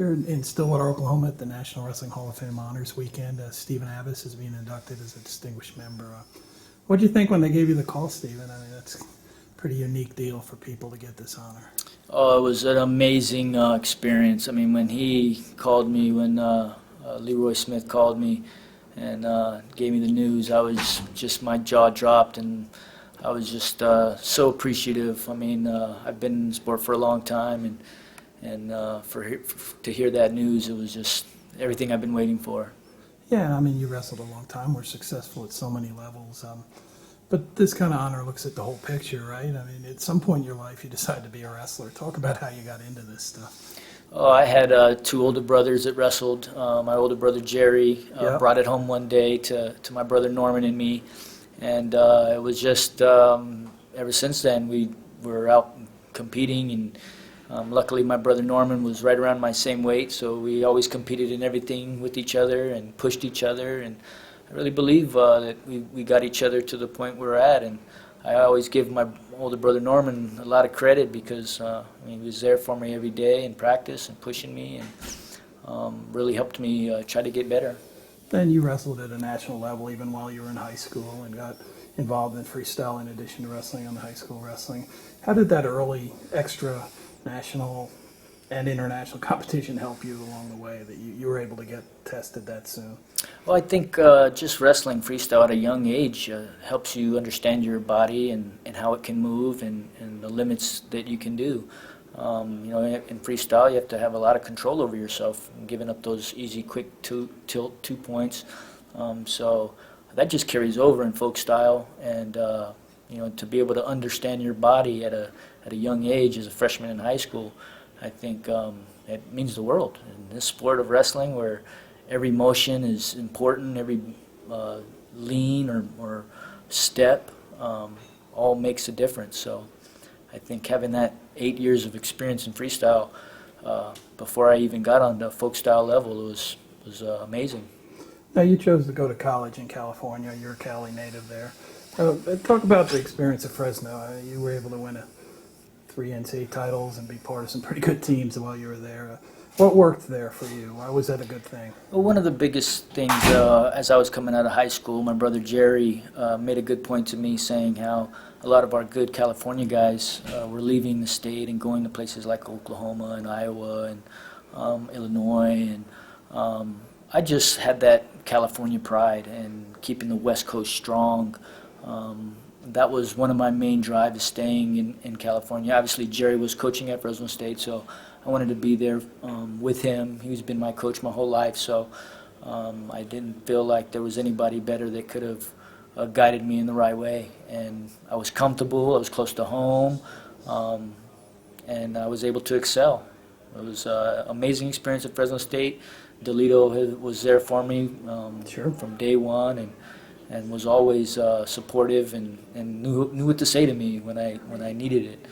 Here in Stillwater, Oklahoma, at the National Wrestling Hall of Fame Honors Weekend, Stephen Abbas is being inducted as a distinguished member. What did you think when they gave you the call, Stephen? I mean, that's a pretty unique deal for people to get this honor. Oh, it was an amazing experience. I mean, when he called me, when Leroy Smith called me and gave me the news, I was just, my jaw dropped, and I was just so appreciative. I mean, I've been in sport for a long time, and to hear that news, it was just everything I've been waiting for. Yeah, I mean, you wrestled a long time, were successful at so many levels. But this kind of honor looks at the whole picture, right? I mean, at some point in your life, you decided to be a wrestler. Talk about how you got into this stuff. Oh, I had two older brothers that wrestled. My older brother Jerry brought it home one day to my brother Norman and me, and it was just ever since then we were out competing, and luckily my brother Norman was right around my same weight, so we always competed in everything with each other and pushed each other, and I really believe that we got each other to the point we're at, and I always give my older brother Norman a lot of credit because I mean, he was there for me every day in practice and pushing me, and really helped me try to get better. Then you wrestled at a national level even while you were in high school and got involved in freestyle in addition to wrestling on the high school wrestling. How did that early extra national and international competition help you along the way that you were able to get tested that soon? Well, I think just wrestling freestyle at a young age helps you understand your body and how it can move and the limits that you can do. You know, in freestyle, you have to have a lot of control over yourself, and giving up those easy, quick tilt 2 points. So that just carries over in folk style, and you know, to be able to understand your body at a young age as a freshman in high school, I think it means the world in this sport of wrestling, where every motion is important, every lean or step all makes a difference. So I think having that 8 years of experience in freestyle before I even got on the folk style level was amazing. Now, you chose to go to college in California. You're a Cali native there. Talk about the experience at Fresno. You were able to win 3 NCAA titles and be part of some pretty good teams while you were there. What worked there for you? Why was that a good thing? Well, one of the biggest things, as I was coming out of high school, my brother Jerry made a good point to me, saying how a lot of our good California guys were leaving the state and going to places like Oklahoma and Iowa and Illinois, and I just had that California pride and keeping the West Coast strong. That was one of my main drives, staying in California. Obviously, Jerry was coaching at Fresno State, so I wanted to be there with him. He's been my coach my whole life, so I didn't feel like there was anybody better that could have guided me in the right way. And I was comfortable, I was close to home, and I was able to excel. It was an amazing experience at Fresno State. Delito was there for me from day one, and was always supportive and knew what to say to me when I needed it.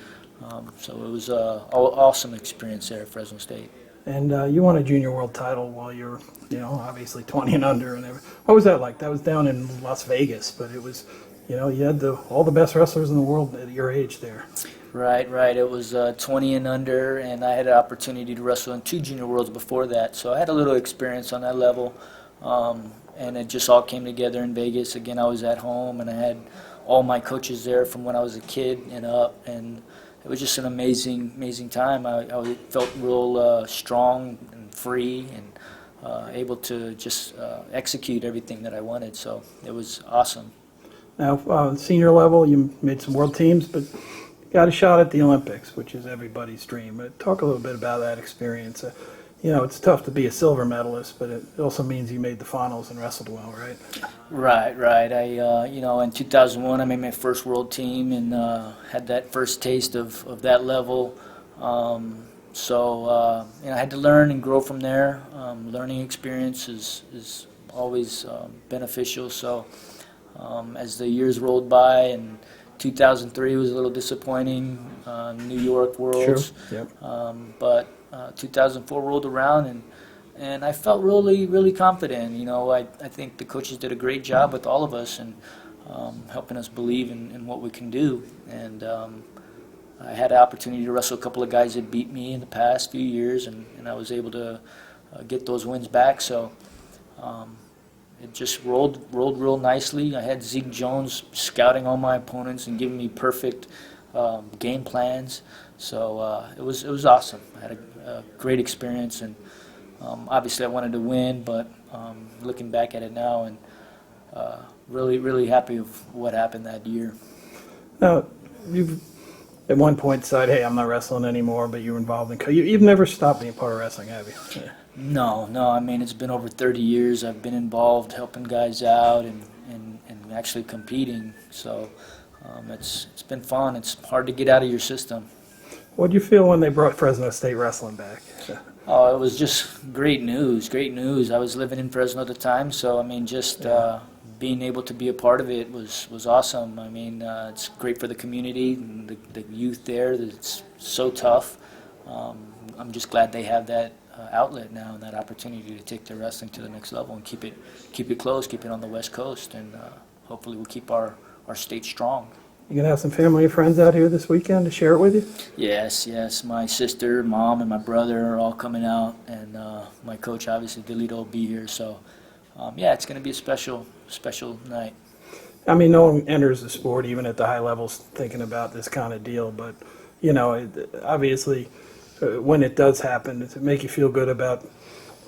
So it was an awesome experience there at Fresno State. And you won a junior world title while you were, obviously 20 and under. And everything. What was that like? That was down in Las Vegas, but it was, you had all the best wrestlers in the world at your age there. Right. It was 20 and under, and I had an opportunity to wrestle in 2 junior worlds before that. So I had a little experience on that level, and it just all came together in Vegas. Again, I was at home, and I had all my coaches there from when I was a kid and up, and it was just an amazing time. I felt real strong and free and able to just execute everything that I wanted. So it was awesome. Now, senior level, you made some world teams, but got a shot at the Olympics, which is everybody's dream. But talk a little bit about that experience. It's tough to be a silver medalist, but it also means you made the finals and wrestled well, right? Right. I, in 2001, I made my first world team and had that first taste of that level. So I had to learn and grow from there. Learning experience is always beneficial. So as the years rolled by, and 2003 was a little disappointing, New York Worlds. Sure. Yep. But 2004 rolled around, and I felt really confident. I think the coaches did a great job with all of us and helping us believe in what we can do. And I had an opportunity to wrestle a couple of guys that beat me in the past few years, and I was able to get those wins back. So it just rolled real nicely. I had Zeke Jones scouting all my opponents and giving me perfect game plans. So it was awesome. I had a great experience, and obviously I wanted to win, but looking back at it now, and really happy with what happened that year. Now, you've at one point said, "Hey, I'm not wrestling anymore," but you were involved in. You've never stopped being part of wrestling, have you? Yeah. No. I mean, it's been over 30 years. I've been involved helping guys out and actually competing. So it's been fun. It's hard to get out of your system. What did you feel when they brought Fresno State wrestling back? Oh, it was just great news. Great news. I was living in Fresno at the time, so I mean, just being able to be a part of it was awesome. I mean, it's great for the community and the youth there. It's so tough. I'm just glad they have that outlet now and that opportunity to take their wrestling to the next level and keep it close, keep it on the West Coast, and hopefully we'll keep our state strong. You gonna have some family and friends out here this weekend to share it with you? Yes. My sister, mom, and my brother are all coming out, and my coach, obviously, Delito, will be here. So, yeah, it's going to be a special night. I mean, no one enters the sport, even at the high levels, thinking about this kind of deal. But, you know, obviously, when it does happen, does it make you feel good about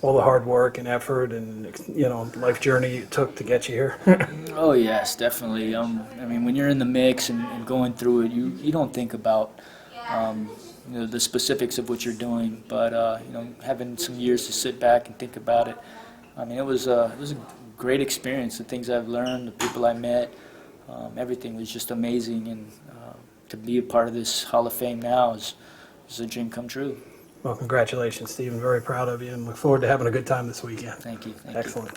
all the hard work and effort and, you know, life journey it took to get you here? Oh, yes, definitely. I mean, when you're in the mix and going through it, you don't think about the specifics of what you're doing. But, having some years to sit back and think about it, I mean, it was a great experience. The things I've learned, the people I met, everything was just amazing. And to be a part of this Hall of Fame now is a dream come true. Well, congratulations, Steve. I'm very proud of you and look forward to having a good time this weekend. Thank you. Excellent.